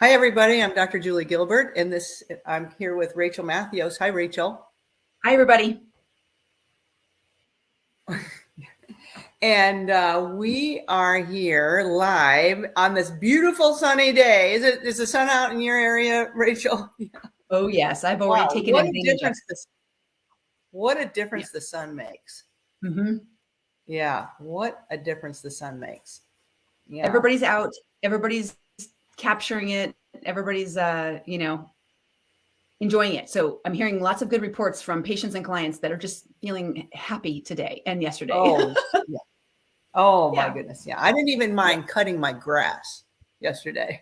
Hi, everybody. I'm Dr. Julie Gilbert, and I'm here with Rachel Matthews. Hi, Rachel. Hi, everybody. And we are here live on this beautiful sunny day. Is the sun out in your area, Rachel? Oh, yes. I've already Wow, taken advantage of it. What a difference the sun makes. Mm-hmm. Yeah, what a difference the sun makes. Yeah. Everybody's out. Everybody's capturing it. Everybody's, enjoying it. So I'm hearing lots of good reports from patients and clients that are just feeling happy today and yesterday. Oh, yeah. Oh, my Yeah. goodness. Yeah. I didn't even mind cutting my grass yesterday.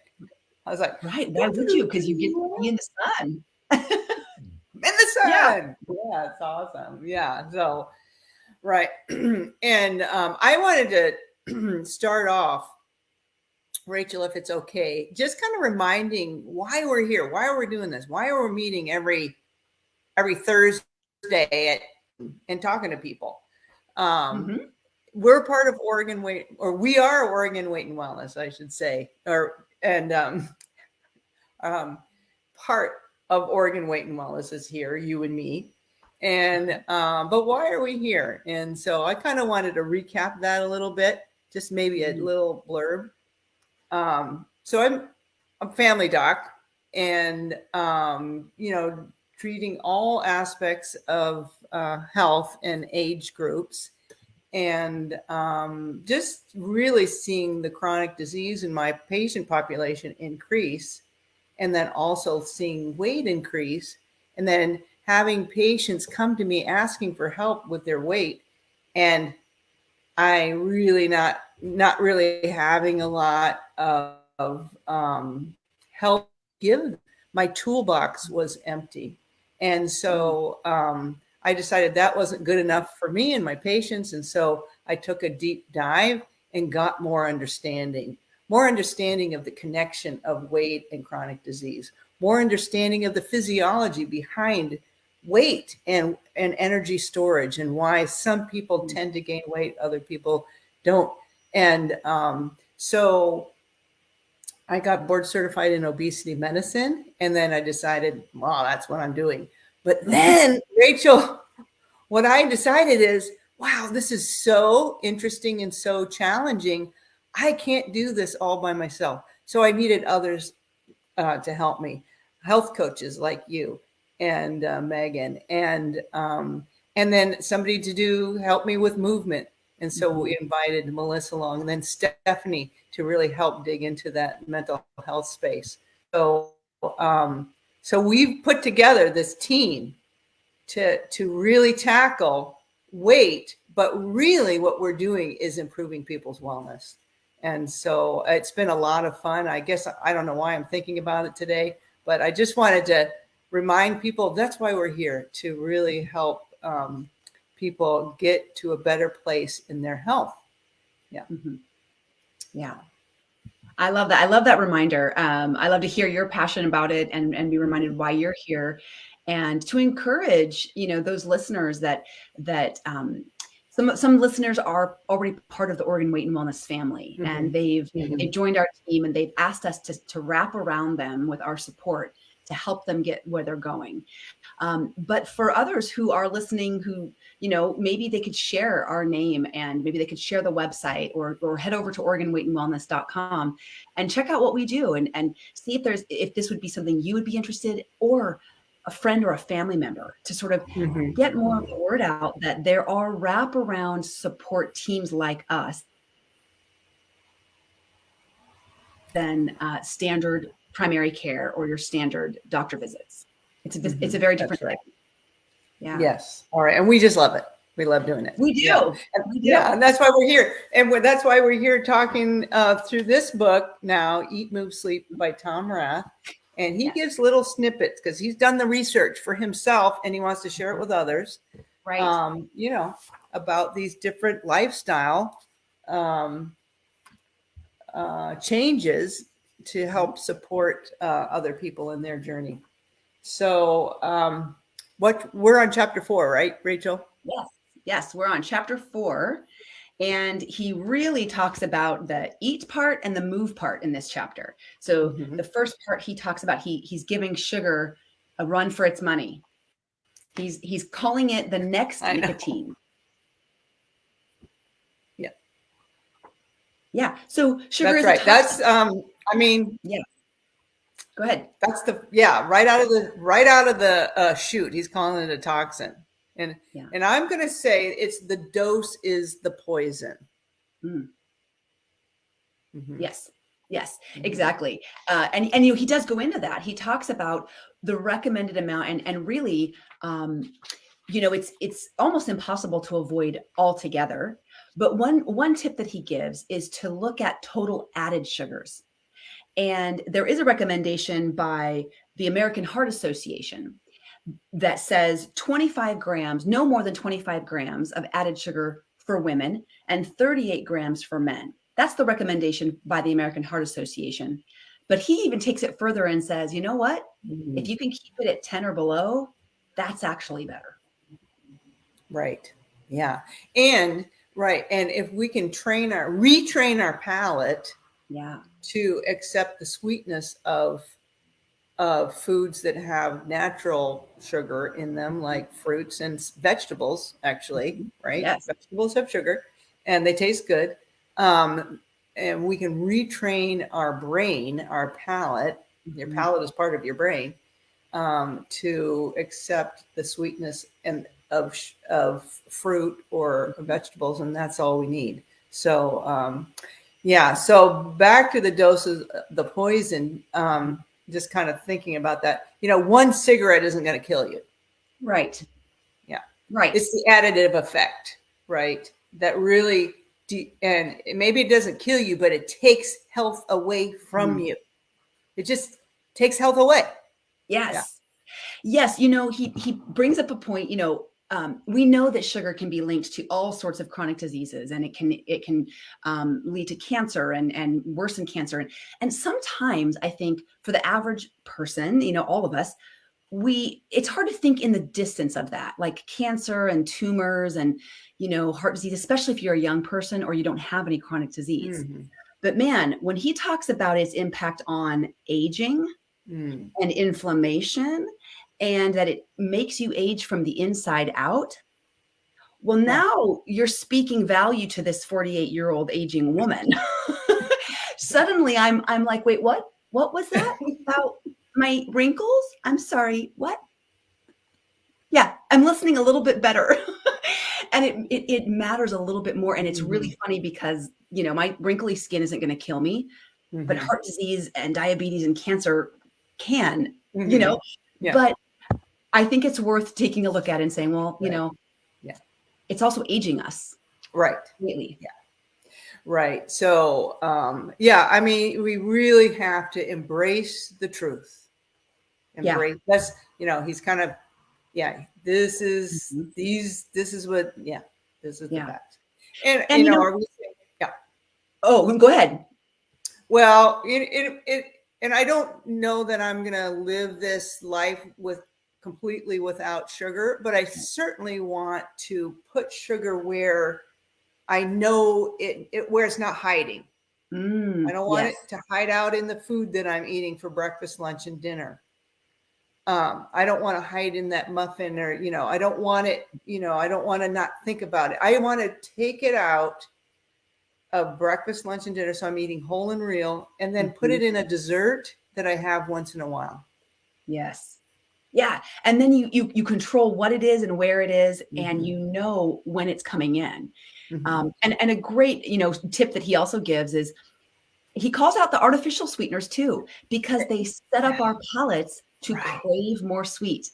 I was like, Right. Why would you? Because you get to be in the sun. In the sun. Yeah. Yeah, it's awesome. Yeah. So, right. And I wanted to start off, Rachel, if it's okay, just kind of reminding why we're here, why are we doing this, why are we meeting every Thursday and talking to people. Mm-hmm. We're part of Oregon Weight, or we are Oregon Weight and Wellness, I should say, part of Oregon Weight and Wellness is here, you and me. And but why are we here? And so I kind of wanted to recap that a little bit, just maybe a little blurb. So I'm a family doc, and treating all aspects of health and age groups, and just really seeing the chronic disease in my patient population increase, and then also seeing weight increase, and then having patients come to me asking for help with their weight, and I really not really having a lot of help give. My toolbox was empty, and so I decided that wasn't good enough for me and my patients, and so I took a deep dive and got more understanding of the connection of weight and chronic disease, more understanding of the physiology behind weight and energy storage, and why some people tend to gain weight, other people don't. And so I got board certified in obesity medicine, and then I decided, wow, that's what I'm doing. But then, Rachel, what I decided is, wow, this is so interesting and so challenging. I can't do this all by myself. So I needed others to help me, health coaches like you and Megan, and then somebody to help me with movement. And so we invited Melissa along, and then Stephanie to really help dig into that mental health space. So so we've put together this team to really tackle weight, but really what we're doing is improving people's wellness. And so it's been a lot of fun. I guess I don't know why I'm thinking about it today, but I just wanted to remind people that's why we're here, to really help people get to a better place in their health. Yeah. Mm-hmm. Yeah. I love that. I love that reminder. I love to hear your passion about it and be reminded why you're here, and to encourage, those listeners that some listeners are already part of the Oregon Weight and Wellness family, and they've joined our team, and they've asked us to wrap around them with our support to help them get where they're going. But for others who are listening, who, maybe they could share our name, and maybe they could share the website, or head over to OregonWeightandWellness.com and check out what we do, and see if this would be something you would be interested, or a friend or a family member, to sort of get more of the word out that there are wraparound support teams like us than standard primary care or your standard doctor visits. It's a very different thing. Yeah. Yes. All right. And we just love it. We love doing it. We do. Yeah. Yeah. And that's why we're here. And that's why we're here talking through this book now, Eat, Move, Sleep by Tom Rath. And he gives little snippets because he's done the research for himself and he wants to share it with others. Right. About these different lifestyle changes to help support other people in their journey. So we're on chapter 4, right, Rachel? Yes, we're on chapter 4, And he really talks about the eat part and the move part in this chapter. So Mhm. the first part he talks about, he's giving sugar a run for its money. He's calling it the next I know. nicotine. Yeah. Yeah. So sugar That's is right. a That's toxin. I mean, Yeah. Go ahead. that's right out of the chute. He's calling it a toxin, and Yeah. I'm going to say it's the dose is the poison. Mm. Mhm. Yes. Yes, Mhm. exactly. And he does go into that. He talks about the recommended amount, and really, it's almost impossible to avoid altogether. But one tip that he gives is to look at total added sugars. And there is a recommendation by the American Heart Association that says 25 grams, no more than 25 grams of added sugar for women and 38 grams for men. That's the recommendation by the American Heart Association. But he even takes it further and says, you know what? If you can keep it at 10 or below, that's actually better. Right. Yeah. And right. And if we can retrain our palate Yeah. to accept the sweetness of foods that have natural sugar in them, like fruits and vegetables, actually, right? Yes. Vegetables have sugar and they taste good. And we can retrain our brain, our palate. Your palate is part of your brain, to accept the sweetness and of fruit or vegetables, and that's all we need. So, yeah. So back to the doses, the poison. Just kind of thinking about that. One cigarette isn't going to kill you. Right. Yeah. Right. It's the additive effect, right? That really, and maybe it doesn't kill you, but it takes health away from you. It just takes health away. Yes. Yeah. Yes, he brings up a point. We know that sugar can be linked to all sorts of chronic diseases, and it can lead to cancer and worsen cancer. And sometimes I think for the average person, all of us, it's hard to think in the distance of that, like cancer and tumors and heart disease, especially if you're a young person or you don't have any chronic disease. Mm-hmm. But man, when he talks about its impact on aging and inflammation, and that it makes you age from the inside out. Well, now you're speaking value to this 48-year-old aging woman. Suddenly I'm like, wait, what? What was that about my wrinkles? I'm sorry, what? Yeah, I'm listening a little bit better. And it matters a little bit more. And it's really funny because, my wrinkly skin isn't going to kill me, but heart disease and diabetes and cancer can, Yeah. But I think it's worth taking a look at and saying, well, Yeah. it's also aging us. Right. Lately. Yeah. Right. So, I mean, we really have to embrace the truth. That's, he's kind of, this is this is what, this is the fact. And are we saying, Oh, go ahead. Well, and I don't know that I'm going to live this life completely without sugar, but I certainly want to put sugar where I know where it's not hiding. I don't want it to hide out in the food that I'm eating for breakfast, lunch, and dinner. I don't want to hide in that muffin, or, I don't want it, I don't want to not think about it. I want to take it out of breakfast, lunch, and dinner. So I'm eating whole and real, and then put it in a dessert that I have once in a while. Yes. Yeah. And then you control what it is and where it is, and when it's coming in. And a great, tip that he also gives is he calls out the artificial sweeteners too, because they set up our palates to crave more sweet.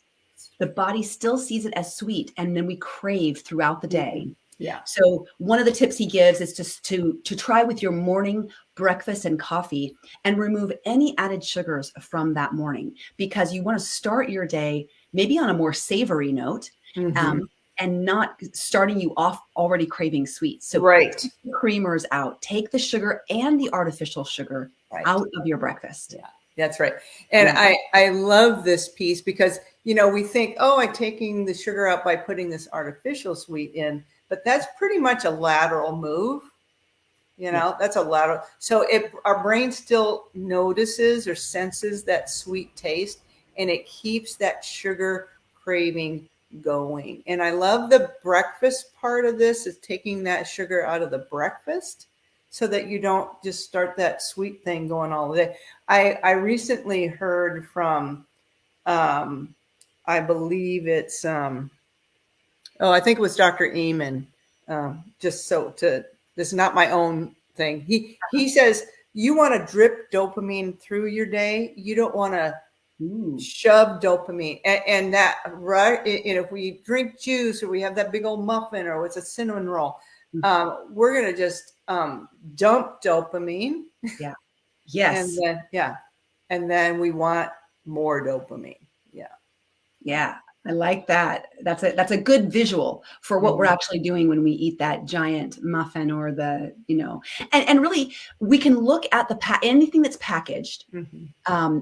The body still sees it as sweet, and then we crave throughout the day. Yeah. So one of the tips he gives is just to try with your morning breakfast and coffee and remove any added sugars from that morning, because you want to start your day maybe on a more savory note, and not starting you off already craving sweets. So take the creamers out, take the sugar and the artificial sugar out of your breakfast. Yeah, that's right. And I love this piece because, we think, oh, I'm taking the sugar out by putting this artificial sweet in. but that's pretty much a lateral move. That's a lateral. So our brain still notices or senses that sweet taste, and it keeps that sugar craving going. And I love the breakfast part of this, is taking that sugar out of the breakfast so that you don't just start that sweet thing going all day. I recently heard from, I believe it's, I think it was Dr. Eamon. This is not my own thing. He says, you want to drip dopamine through your day. You don't want to shove dopamine. And that, right? If we drink juice or we have that big old muffin or it's a cinnamon roll, we're going to just dump dopamine. Yeah. Yes. And then we want more dopamine. Yeah. Yeah. I like that. That's a good visual for what we're actually doing when we eat that giant muffin or and really we can look at anything that's packaged.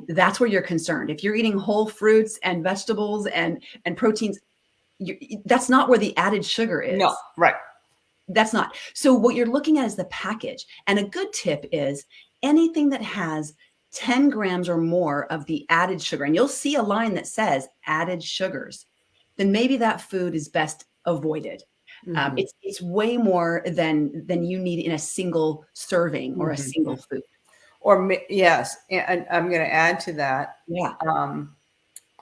That's where you're concerned. If you're eating whole fruits and vegetables and proteins, that's not where the added sugar is. No, right. That's not. So what you're looking at is the package. And a good tip is anything that has 10 grams or more of the added sugar, and you'll see a line that says added sugars, then maybe that food is best avoided. It's way more than you need in a single serving or a single food. Yes. And I'm going to add to that. Yeah.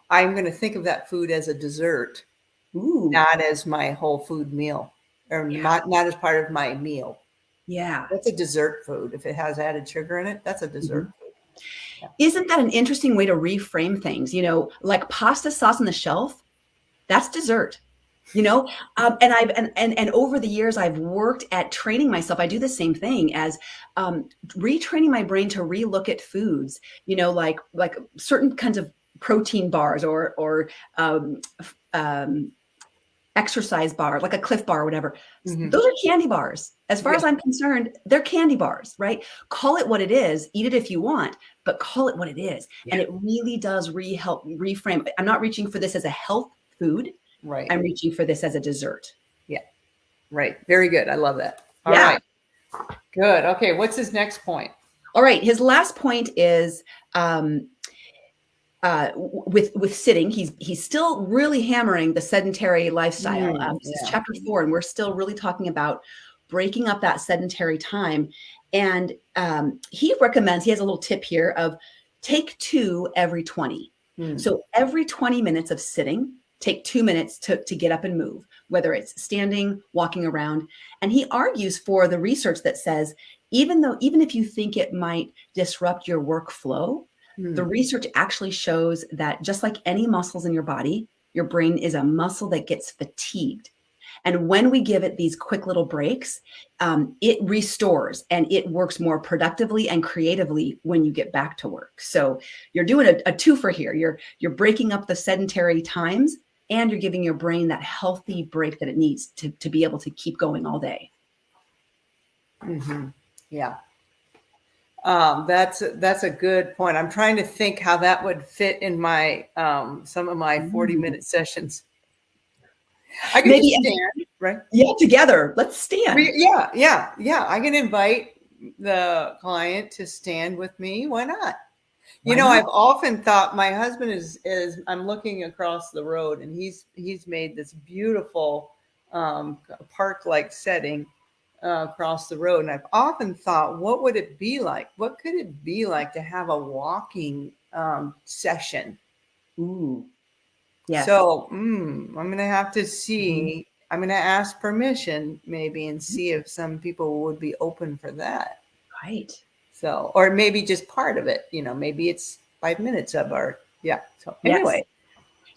I'm going to think of that food as a dessert, not as my whole food meal, or not as part of my meal. Yeah. That's a dessert food. If it has added sugar in it, that's a dessert food. Yeah. Isn't that an interesting way to reframe things? Like pasta sauce on the shelf, that's dessert. And over the years I've worked at training myself. I do the same thing as retraining my brain to relook at foods, like certain kinds of protein bars or exercise bar, like a Cliff Bar or whatever. Those are candy bars. As far as I'm concerned, they're candy bars, right? Call it what it is, eat it if you want, but call it what it is. And it really does help reframe. I'm not reaching for this as a health food. Right. I'm reaching for this as a dessert. Yeah. Right. Very good. I love that. All right. Good. Okay. What's his next point? All right. His last point is, with sitting, he's still really hammering the sedentary lifestyle. This is chapter 4, and we're still really talking about breaking up that sedentary time. And he recommends, he has a little tip here of take 2 every 20. So every 20 minutes of sitting, take 2 minutes to get up and move, whether it's standing, walking around. And he argues for the research that says, even if you think it might disrupt your workflow, the research actually shows that just like any muscles in your body, your brain is a muscle that gets fatigued. And when we give it these quick little breaks, it restores and it works more productively and creatively when you get back to work. So you're doing a twofer here. You're breaking up the sedentary times and you're giving your brain that healthy break that it needs to be able to keep going all day. Yeah. That's a good point. I'm trying to think how that would fit in my some of my 40-minute sessions. I can maybe stand, right? Yeah, together. Let's stand. Yeah. I can invite the client to stand with me. Why not? I've often thought, my husband is I'm looking across the road, and he's made this beautiful park-like setting across the road. And I've often thought, what would it be like? What could it be like to have a walking session? Ooh. Yes. So I'm going to have to see, I'm going to ask permission maybe and see if some people would be open for that. Right. So, or maybe just part of it, maybe it's 5 minutes of our, So anyway.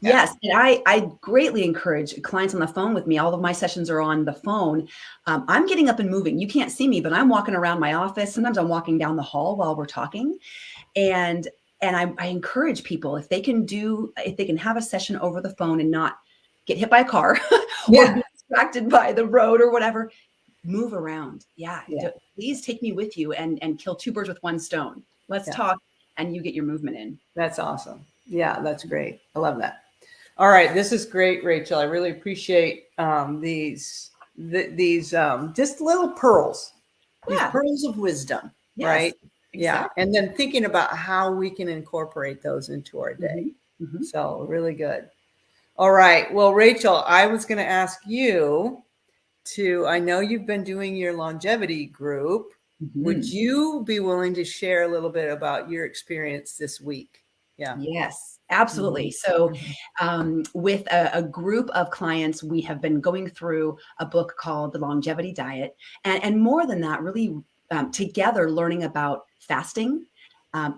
Yes. And I greatly encourage clients on the phone with me. All of my sessions are on the phone. I'm getting up and moving. You can't see me, but I'm walking around my office. Sometimes I'm walking down the hall while we're talking. And I encourage people, if they can have a session over the phone and not get hit by a car or be distracted by the road or whatever, move around. Yeah. Please take me with you and kill 2 birds with 1 stone. Let's talk and you get your movement in. That's awesome. Yeah, that's great. I love that. All right. This is great, Rachel. I really appreciate these these just little pearls, these Yeah. pearls of wisdom, Yes, right? Yeah. exactly. And then thinking about how we can incorporate those into our day. Mhm. So really good. All right. Well, Rachel, I was going to ask you I know you've been doing your longevity group. Would you be willing to share a little bit about your experience this week? Yeah. Yes, absolutely. So, with a group of clients, we have been going through a book called The Longevity Diet. And more than that, really together learning about fasting,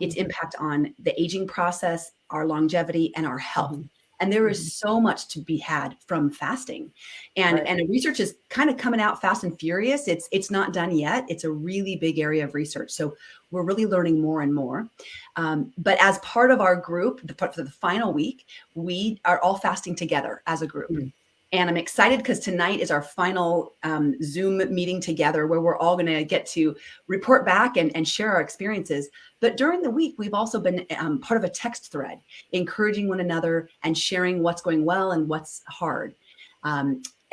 its impact on the aging process, our longevity, and our health. And there is so much to be had from fasting. And, Right. and the research is kind of coming out fast and furious. It's not done yet. It's a really big area of research. So we're really learning more and more. But as part of our group, for the final week, we are all fasting together as a group. And I'm excited because tonight is our final Zoom meeting together where we're all going to get to report back and share our experiences. But during the week, we've also been part of a text thread, encouraging one another and sharing what's going well and what's hard.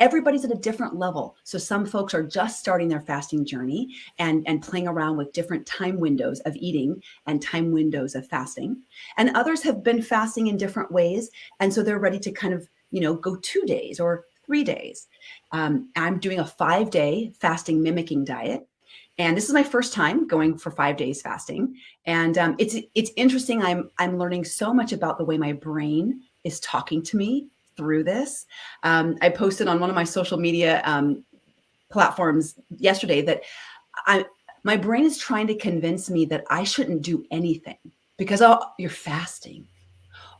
Everybody's at a different level. So some folks are just starting their fasting journey and playing around with different time windows of eating and time windows of fasting. And others have been fasting in different ways. And so they're ready to kind of, go 2 days or 3 days. I'm doing a 5-day fasting mimicking diet. And this is my first time going for 5 days fasting. And it's interesting. I'm learning so much about the way my brain is talking to me through this. I posted on one of my social media platforms yesterday that my brain is trying to convince me that I shouldn't do anything because you're fasting.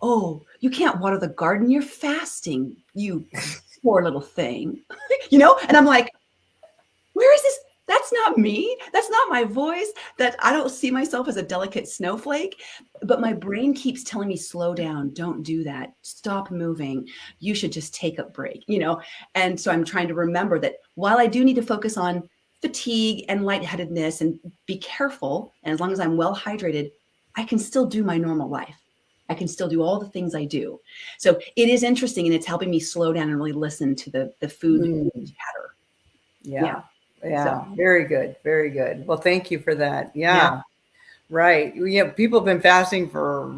Oh, you can't water the garden. You're fasting, you poor little thing. And I'm like, where is this? That's not me. That's not my voice. That I don't see myself as a delicate snowflake, but my brain keeps telling me, slow down. Don't do that. Stop moving. You should just take a break, And so I'm trying to remember that while I do need to focus on fatigue and lightheadedness and be careful, and as long as I'm well hydrated, I can still do my normal life. I can still do all the things I do. So it is interesting, and it's helping me slow down and really listen to the food chatter. Yeah. So. Very good. Very good. Well, thank you for that. Yeah. Right. People have been fasting for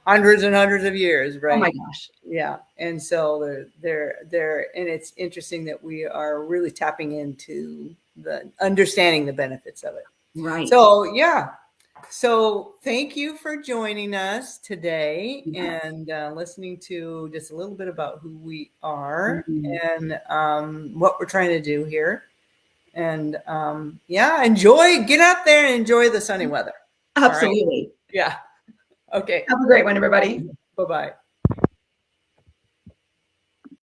hundreds and hundreds of years, right? Oh my gosh. Yeah. And so they're and it's interesting that we are really tapping into understanding the benefits of it. Right. So, yeah. So thank you for joining us today and listening to just a little bit about who we are and what we're trying to do here. And get out there and enjoy the sunny weather. Absolutely. Right? Yeah. Okay. Have a great one, everybody. Bye-bye.